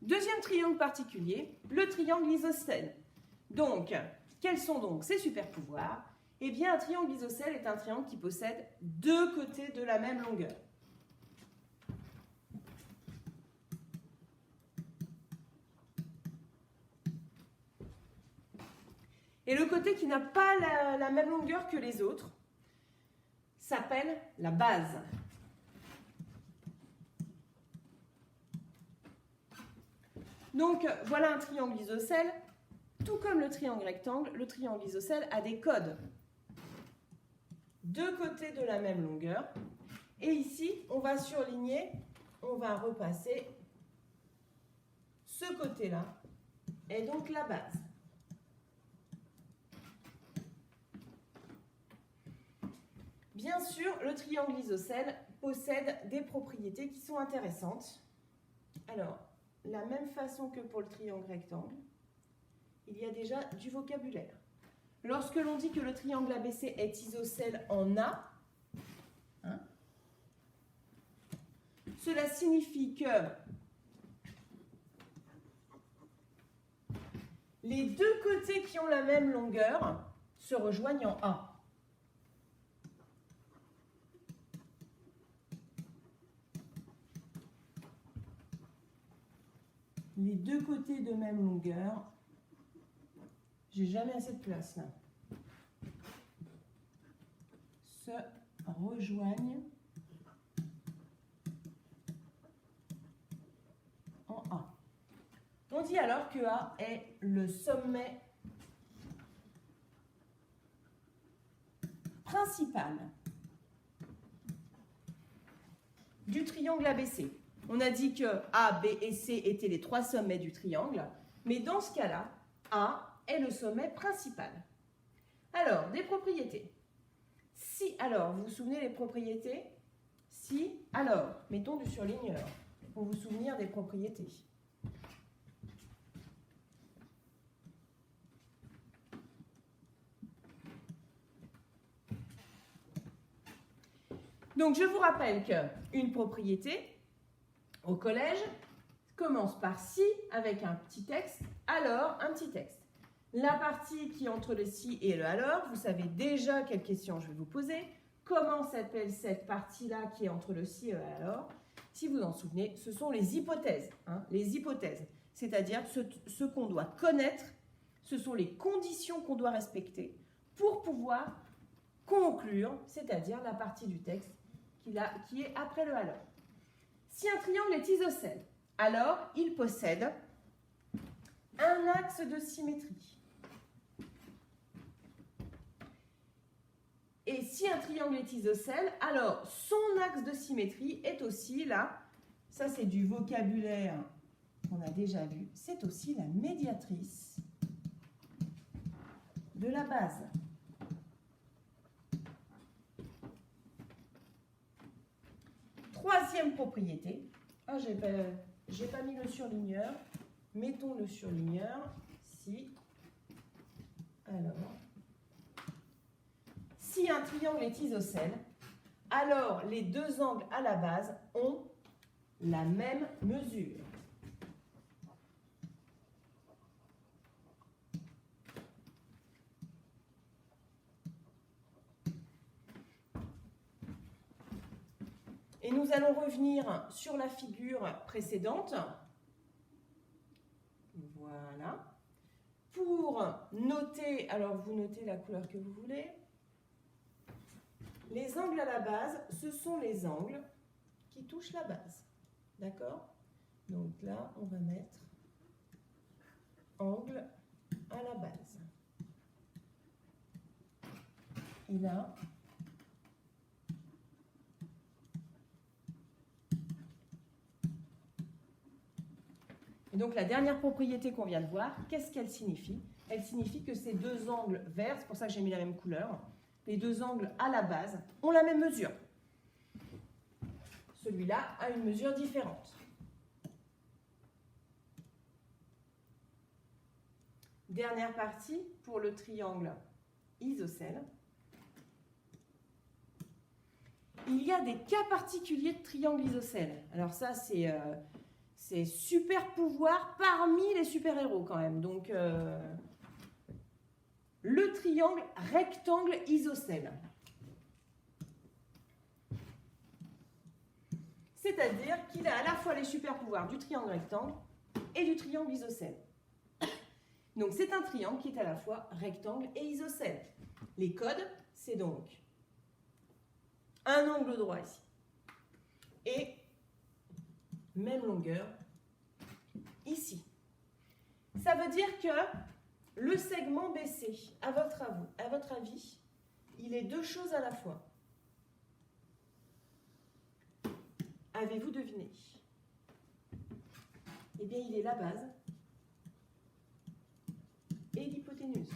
Deuxième triangle particulier, le triangle isocèle. Donc, quels sont donc ses super pouvoirs? Eh bien, un triangle isocèle est un triangle qui possède deux côtés de la même longueur. Et le côté qui n'a pas la même longueur que les autres s'appelle la base. Donc, voilà un triangle isocèle. Tout comme le triangle rectangle, le triangle isocèle a des codes. Deux côtés de la même longueur. Et ici, on va surligner, on va repasser ce côté-là, et donc la base. Bien sûr, le triangle isocèle possède des propriétés qui sont intéressantes. Alors, la même façon que pour le triangle rectangle, il y a déjà du vocabulaire. Lorsque l'on dit que le triangle ABC est isocèle en A, cela signifie que les deux côtés qui ont la même longueur se rejoignent en A. Les deux côtés de même longueur, j'ai jamais assez de place là, se rejoignent en A. On dit alors que A est le sommet principal du triangle ABC. On a dit que A, B et C étaient les trois sommets du triangle, mais dans ce cas-là, A est le sommet principal. Alors, des propriétés. Si, alors, vous vous souvenez des propriétés? Si, alors, mettons du surligneur pour vous souvenir des propriétés. Donc, je vous rappelle qu'une propriété, au collège, commence par si avec un petit texte, alors un petit texte. La partie qui est entre le si et le alors, vous savez déjà quelle question je vais vous poser. Comment s'appelle cette partie-là qui est entre le si et le alors? Si vous en souvenez, ce sont les hypothèses. Les hypothèses, c'est-à-dire ce qu'on doit connaître, ce sont les conditions qu'on doit respecter pour pouvoir conclure, c'est-à-dire la partie du texte qui est après le alors. Si un triangle est isocèle, alors il possède un axe de symétrie. Et si un triangle est isocèle, alors son axe de symétrie est aussi là, ça c'est du vocabulaire qu'on a déjà vu, c'est aussi la médiatrice de la base. Troisième propriété, j'ai pas mis le surligneur, mettons le surligneur, si, alors, si un triangle est isocèle, alors les deux angles à la base ont la même mesure. Et nous allons revenir sur la figure précédente. Voilà. Pour noter, alors vous notez la couleur que vous voulez. Les angles à la base, ce sont les angles qui touchent la base. D'accord? Donc là, on va mettre angle à la base. Et là, et donc la dernière propriété qu'on vient de voir, qu'est-ce qu'elle signifie? Elle signifie que ces deux angles verts, c'est pour ça que j'ai mis la même couleur, les deux angles à la base ont la même mesure. Celui-là a une mesure différente. Dernière partie pour le triangle isocèle. Il y a des cas particuliers de triangle isocèle. Alors ça, c'est C'est super pouvoir parmi les super-héros quand même. Donc, le triangle rectangle isocèle. C'est-à-dire qu'il a à la fois les super-pouvoirs du triangle rectangle et du triangle isocèle. Donc, c'est un triangle qui est à la fois rectangle et isocèle. Les codes, c'est donc un angle droit ici et même longueur ici. Ça veut dire que le segment BC, à votre avis, il est deux choses à la fois. Avez-vous deviné? Eh bien, il est la base et l'hypoténuse.